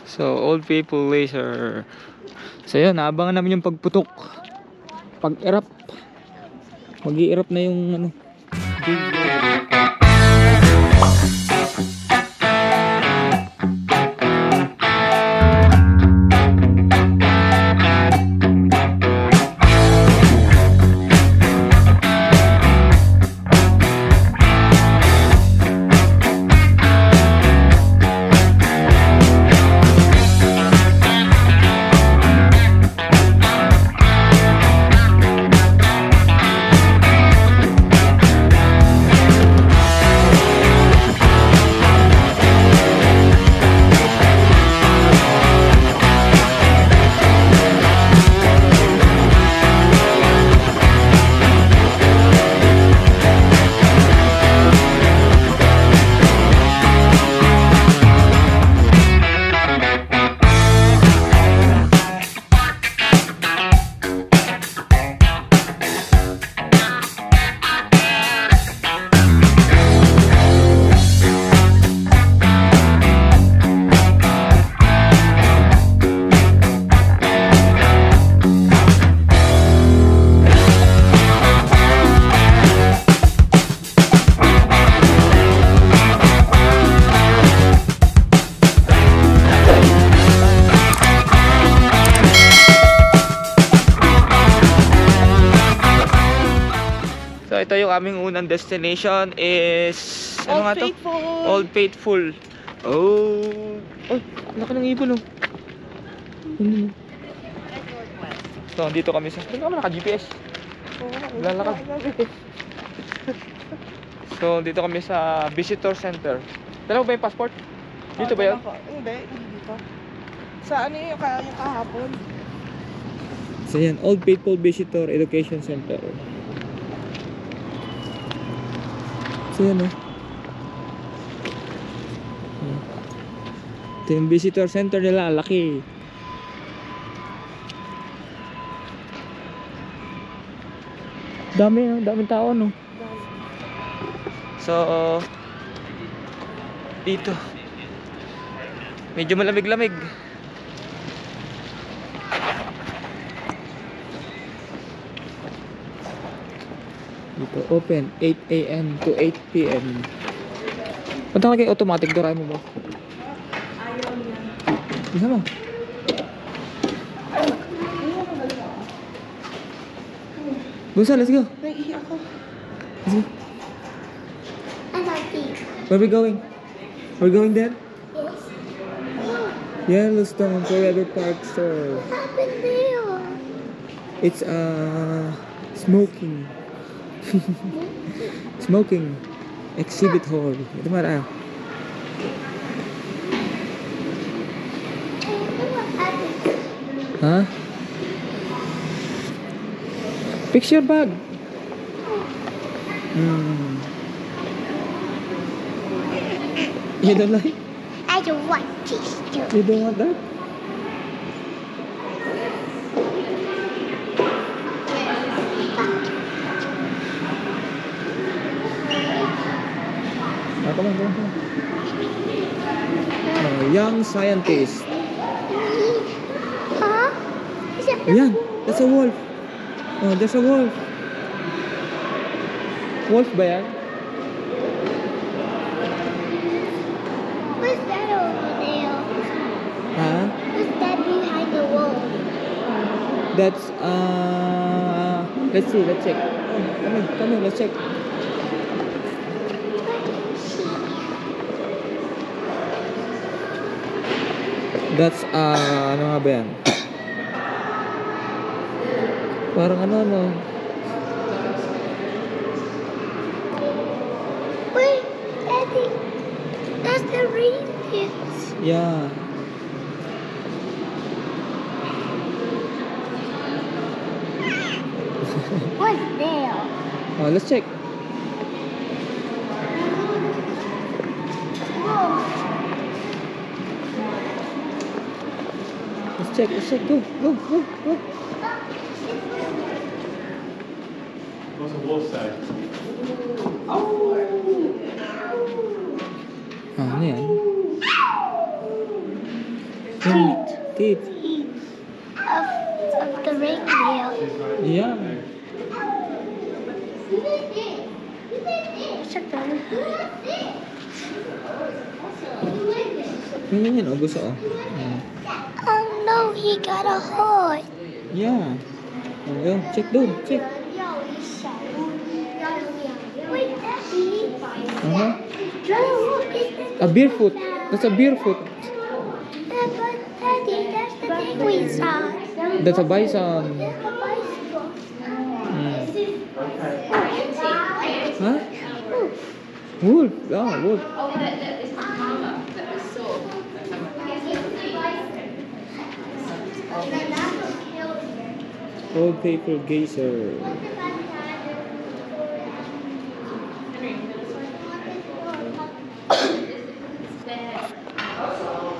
So, old people laser. So, yun, naabangan namin yung pagputok. Pag-erap. Mag-i-erap na yung ano. So ito yung aming unang destination is ano nga to? Old Faithful. Oh, oh, laki ng ibon oh. So dito kami sa. Hindi kami naka-GPS. Lalakad. So dito kami sa visitor center. Dala mo ba yung passport? Dito ba yun? Hindi dito. Sa ano yung kahapon? So yan, Old Faithful Visitor Education Center. So yan oh. Ito yung visitor center nila, laki. Daming tao no. So dito medyo malamig-lamig. Dito open 8 AM to 8 PM. Punta ka kay automatic door mo ba? Bisa mo? Busa, let's go. Naiiyak ako. Let's go. Where are we going? We're going there? Yes. Yellowstone Forever Park Store. What happened there? It's smoking. Smoking exhibit hall. Ito mara. Huh? Fix your bag. You don't like? I don't want this too. You don't want that? Come on. Young scientist. Huh? Is that Ayan, that's a wolf. Oh, there's a wolf. Wolf ba yan? What's that over there? Huh? What's that behind the wall? That's let's see, let's check. Come on, let's check. That's ano nga ba yan? Parang ano. Wait, Daddy. That's the reindeers. Yeah. What's there? Oh, let's check. Whoa. Let's check. Go. What's a wolf say? Ano yan? Teeth. of the reindeer. Yeah. Check that. Yan, oh, gusto oh. Oh no, he got a heart. Yeah. Oh, yun. Check doon, check. Wait, Daddy. Uh-huh. Look, is that A barefoot. That's a barefoot. Daddy, that's the thing we saw. That's a bison. That's the bicycle. Huh? Wolf. Ah, wolf. Old paper geyser.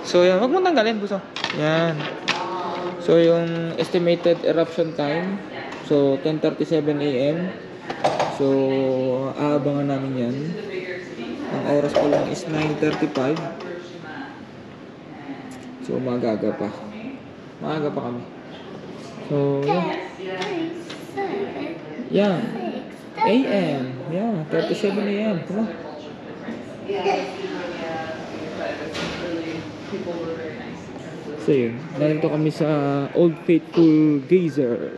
So yan, wag mo tanggalin, buso. Yan. So yung estimated eruption time, so 10:37 AM. So aabangan namin yan. Ang oras po lang is 9:35. So maaga pa. Maaga pa kami. So yeah. AM. Yeah, 37 AM. Come on. So yun, nandito kami sa Old Faithful Geyser.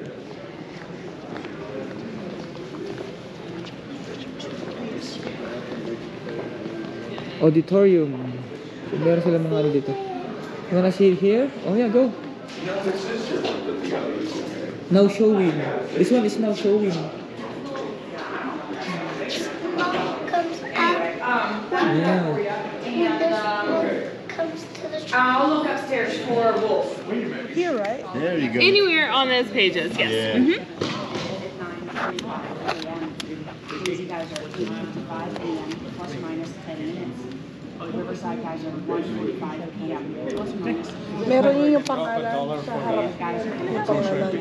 Auditorium. So, meron sila mga ano dito. You wanna see here? Oh yeah, go. Now showing. This one is now showing. Comes out. Yeah. Comes to the I'll look upstairs for Wolf. Here, right? There you go. Anywhere on those pages, yes. Yeah. Mhm. Easy guys are 8:55 a.m. plus or minus 10 minutes. Riverside guys are 1:45 p.m. plus or minus. Meron yun yung pangalan sa harap. Guys are Yung pangalan.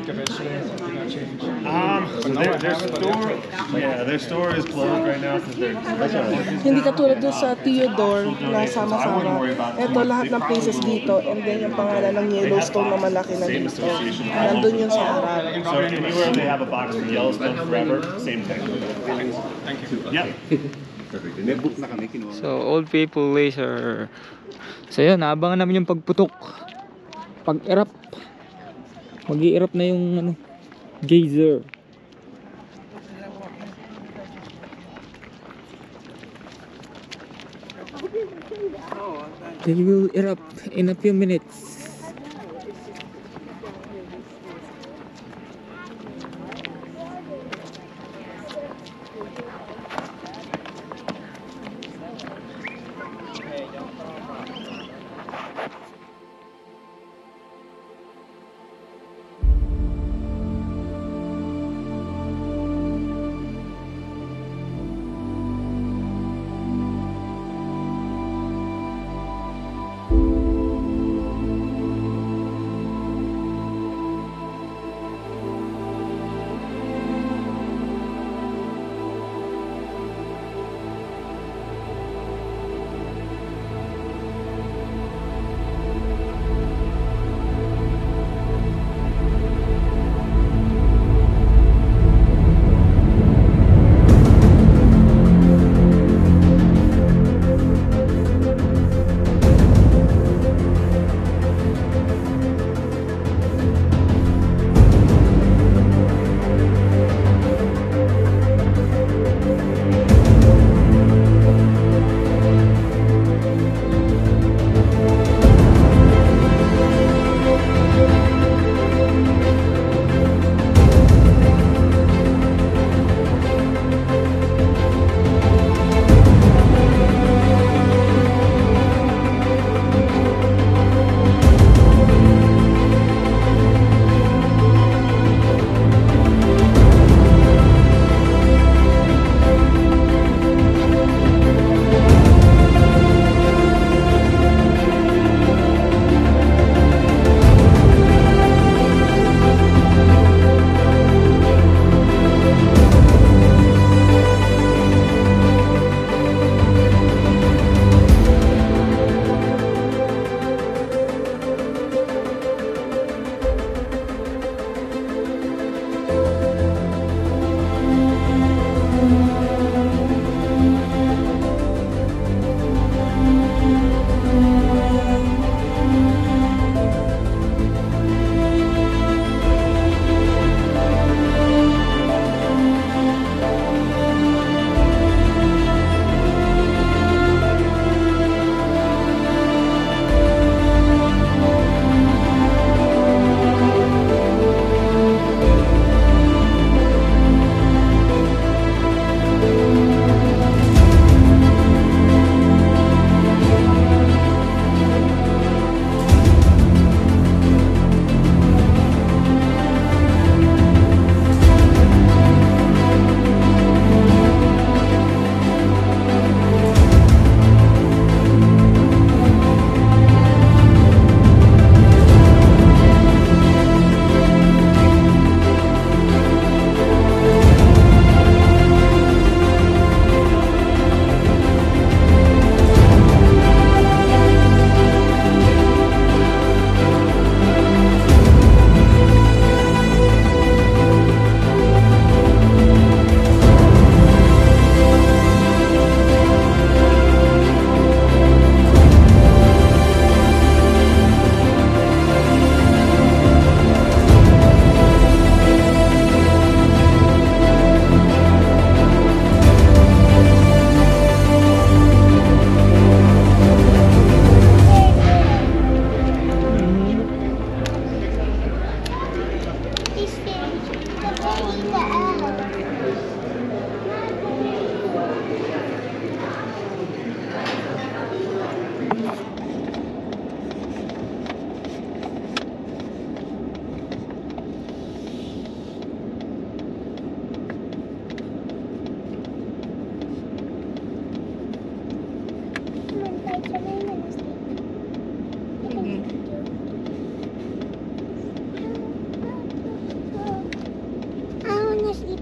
Their store is closed right now because they're. Hindi katulad doon sa Theodore na sama-sama. Ito lahat ng places dito and then yung pangalan ng Yellowstone na malaki na Same dito. association. Nandun yung sa harap. So anywhere they have a box for Yellowstone Forever, same thing. Thank you. Yeah. So, Old People Laser. So, yun, naabangan namin yung pagputok. Pag-erap. Mag-i-erap na yung ano, geyser. They will erupt in a few minutes.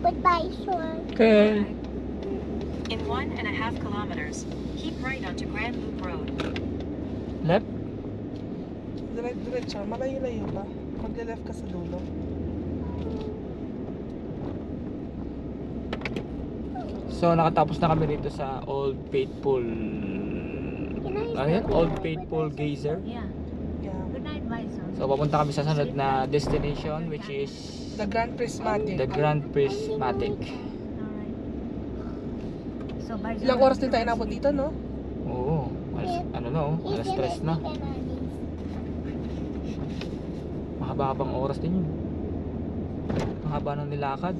with my sword. Okay. In 1.5 kilometers, keep right onto Grand Loop Road. Left? Diretso, malayo-layo pa. Mag-left ka sa dulo. So, nakatapos na kami dito sa Old Faithful. Ano yan? Old Faithful Geyser. Yeah. Yeah. Good night, my son. So, papunta kami sa sunod na destination, which is The Grand Prismatic. the Grand Prismatic. Alright. So, bye. Ilang oras din tayo nabot dito, no? Oo. Ano na oh, alas 3 na. Mahaba-habang oras din yun. Mahaba ng nilakad.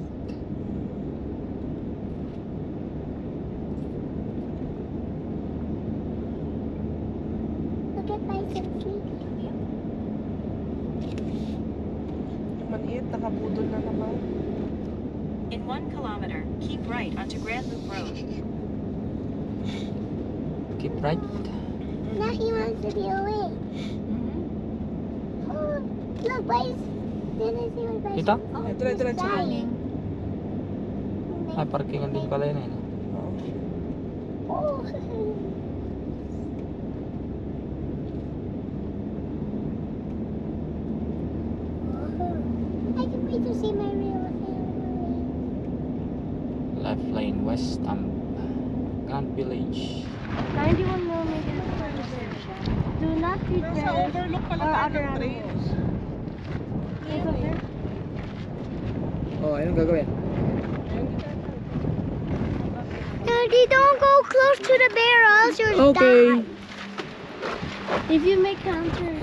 Look at my son sleeping. Yung maliit, nakabudol na naman. In 1 kilometer, keep right onto Grand Loop Road. Keep right. Now he wants to be awake. Oh, look, did I see my Kita? Diretso. dying? Ay, parkingan din pala yun eh. No? Oh. I can wait to see my real family. Left lane west Camp Village. 91 millimeters do not feed Nasa bears overlook pala or tayo other ng train. animals. Yes, okay. Oh, anong gagawin? Daddy, don't go close to the bear or else you'll Okay. die. If you make counter.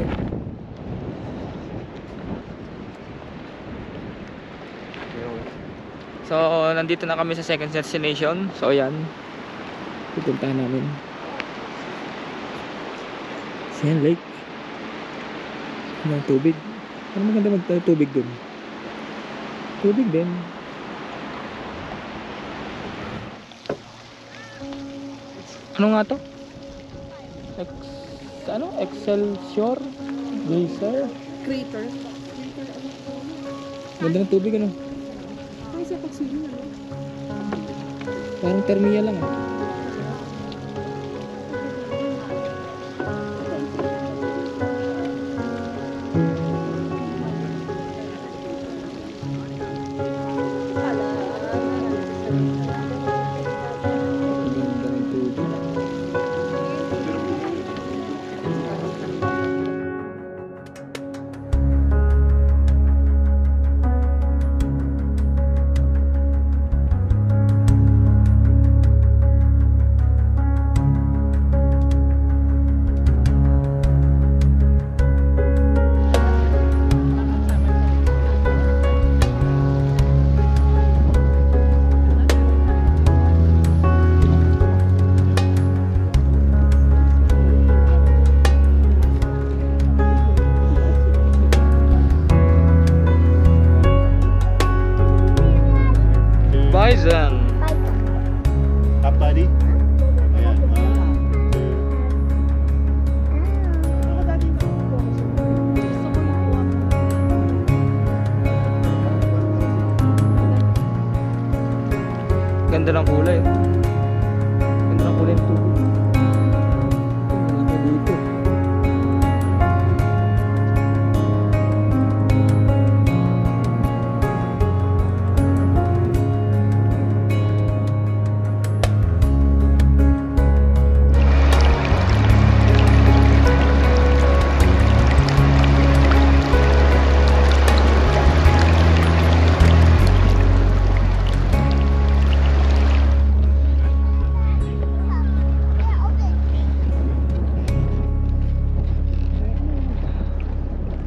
So, nandito na kami sa second destination. So, ayan. Pupuntahan namin. Siyan Lake. Ang tubig. Ano maganda magtubig dun? Tubig din. Ano nga to? Excelsior Geyser. Crater. Ganda ng tubig ano? Ay, sa pagsili na, no? Parang termiya lang ah. Ganda ng tubig. Bison. Up, buddy. Ayan. Ganda ng kulay. Ganda ng kulay ng tubig. Ganda dito.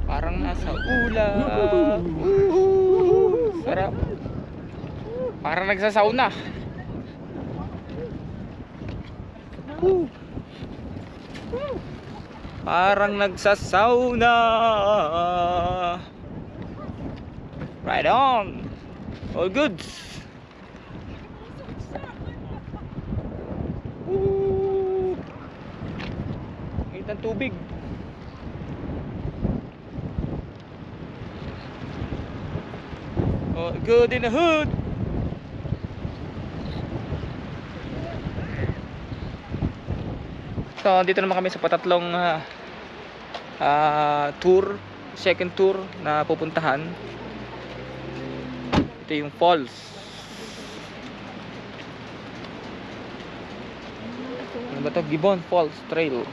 Parang nasa ulap. Sarap. Parang nagsasauna. Parang nagsasauna. Right on. All good. Ngit ng tubig. All good in the hood. So, dito naman kami sa patatlong tour, second tour na pupuntahan. Ito yung falls. Ano ba to? Gibbon Falls Trail.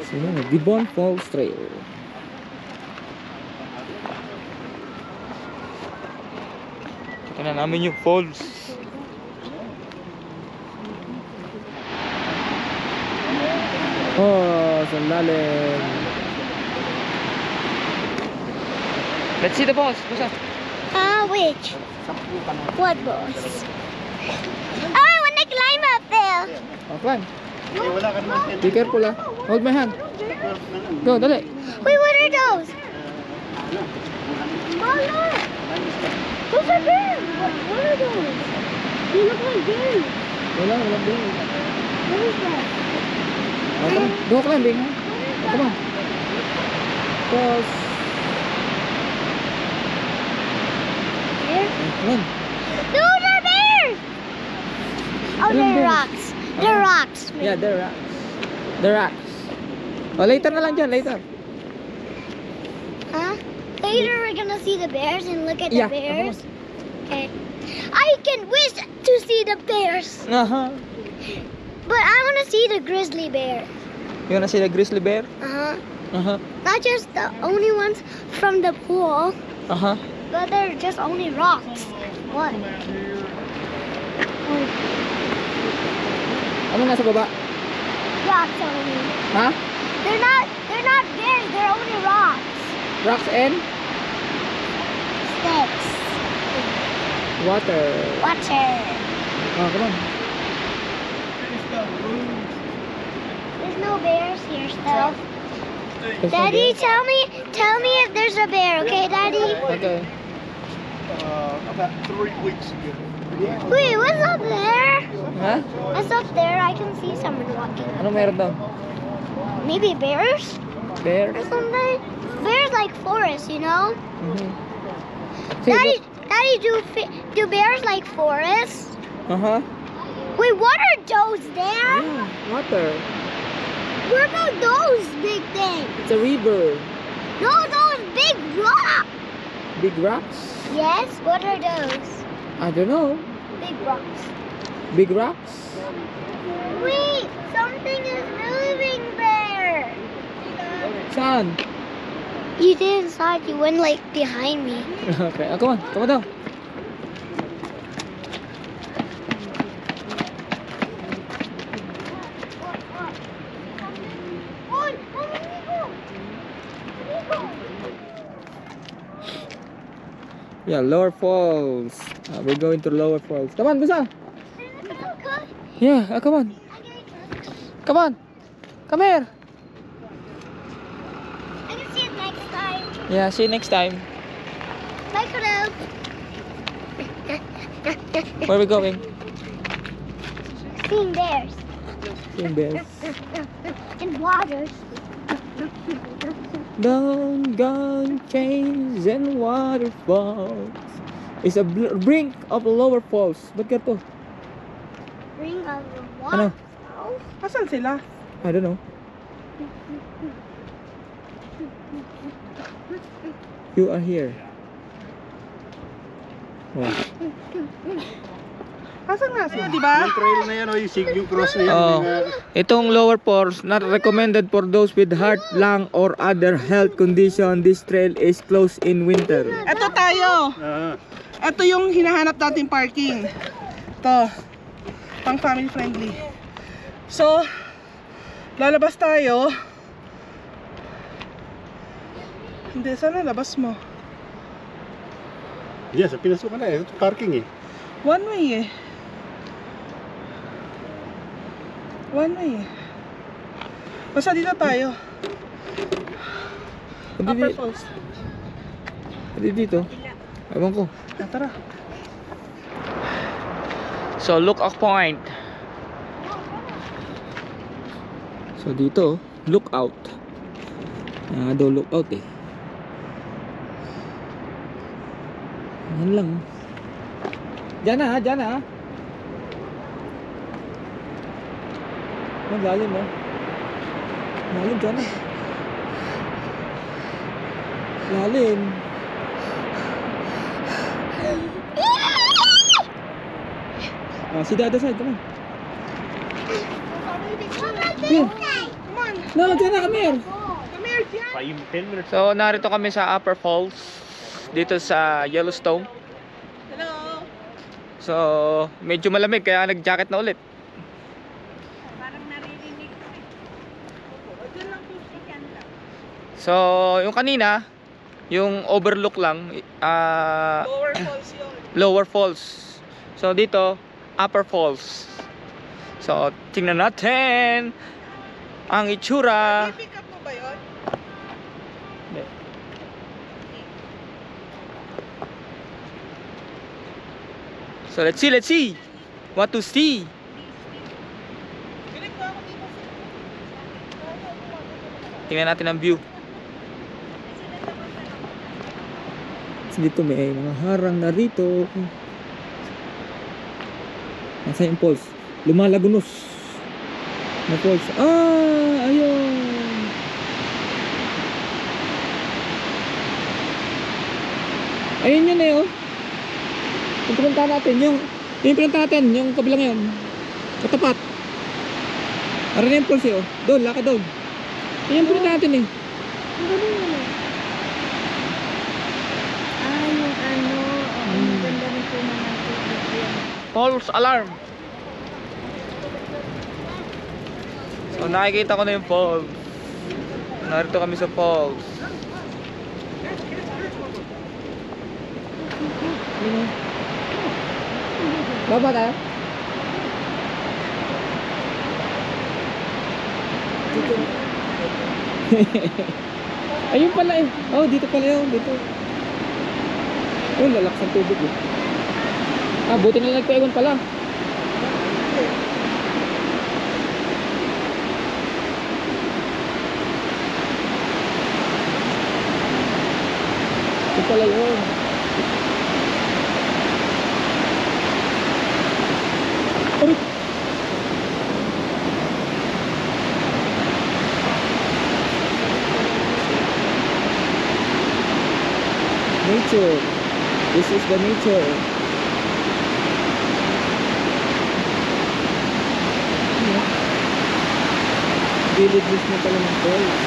Sino? Gibbon Falls Trail. Tingnan namin yung falls. Oh, sandalim. Let's see the boss. Basta. Which? What boss? Oh, I want to climb up there. Oh, climb. Be careful, ah. Hold my hand. Go, dali. Wait, what are those? Oh, look. Those are bears. What are those? They look like bears. Walang bear. What is that? Oh, come on. Go climbing, ha? Oh, come on. Falls. Bear? Come on. Those are bears. Oh, Walang they're bears. rocks. They're rocks. Yeah, they're rocks. They're rocks. Oh, later na lang dyan, later. Huh? Later we're gonna see the bears and look at the Yeah, bears. Okay. I can wish to see the bears, but I want to see the grizzly bear. You wanna see the grizzly bear? Uh-huh. Not just the only ones from the pool, but they're just only rocks. What? Ano nasa baba? Rocks only. Ha? They're not bears, they're only rocks. Rocks and Sticks. water. Water. Oh, come on. There's no bears here still. There's no Daddy, bear? tell me if there's a bear, okay, Daddy? Okay. About 3 weeks ago. Wait, what's up there? Ha? What's up there? I can see someone walking. Ano meron daw? Maybe bears Bear? or something? Bears like forest, you know? See, Daddy, look. Daddy, do bears like forests? Wait, what are those there? Yeah, water. What about those big things? It's a river. No, those big rocks. Big rocks? Yes, what are those? I don't know. Big rocks. Big rocks? Wait, something is moving there. Saan? You didn't saw it, you went like behind me. Okay, oh, come on. Come on daw. Yeah, Lower Falls. We're going to Lower Falls. Come on, Busa. Yeah, come on. Come on. Come here. I can see it next time. Yeah, see you next time. Bye, Kudo. Where are we going? Seeing bears Seeing bears. and waters. Down, gone, chains and waterfalls. It's a brink of Lower Falls. Ba't ka to? Ring of the Ano? water. Asan sila? I don't know. You are here. Wow. Asan nga sila, di ba? Yung trail na yan, o yung Signum Cross na yan. Oh, itong Lower Falls, not recommended for those with heart, lung, or other health condition. This trail is closed in winter. Eto tayo. Ito yung hinahanap nating parking. Ito. Pang family friendly. So, lalabas tayo. Hindi, saan lalabas mo? Yes, pinasukan na eh. Ito parking eh. One way eh. One way eh. Basta dito tayo. Upper Falls. Hindi dito. Ewan ko. Ah, tara. So, lookout point. So, dito, lookout. Do lookout eh. Yan lang. Diyan na, diyan na. Lalim oh. Lalim dyan ah. Lalim. See the other side, come on. Here. No, dyan na, come here. By you 10 minutes. So, narito kami sa Upper Falls dito sa Yellowstone. Hello. So, medyo malamig kaya nag-jacket na ulit. Parang naririnig ko eh. So, yung kanina, yung overlook lang, Lower falls yun. Lower Falls. So, dito, Upper Falls. So, tingnan natin ang itsura. Pick up mo ba yun? So, let's see what to see. Pilik mo ako dito. Tingnan natin ang view. Dito may mga harang na rito. Nasa yung falls. Lumalagunos na falls. Ah, ayun. Ayun yun eh oh. Yung pinuntahan natin, yung pinuntahan natin, yung kabilang yun. Katapat. Para na yung falls eh oh. Doon, laka doon. Ayun yung pinuntahan natin eh. Ang galing naman. Yung ano, maganda rin po naman ito. False alarm. So nakikita ko na yung falls. Narito kami sa falls. Baba tayo? Ayun pala eh. Oh, dito pala yun. Dito. Oh, lalakas ang tubig eh. Ah, buti na nagpaewan pala. Ito pala yun. Aray! Nature. This is the nature. Villages na pala ng falls.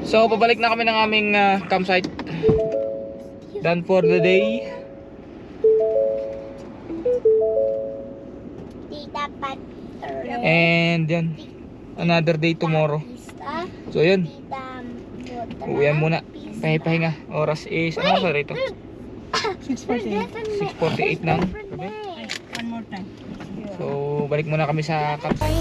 So, pabalik na kami ng aming campsite. Done for the day. Tita Pat. And yan, another day tomorrow. So yun, uwian muna. Pahinga. Oras is, ano sa rito? 6:48 ng gabi. One more time. So balik muna kami sa campsite.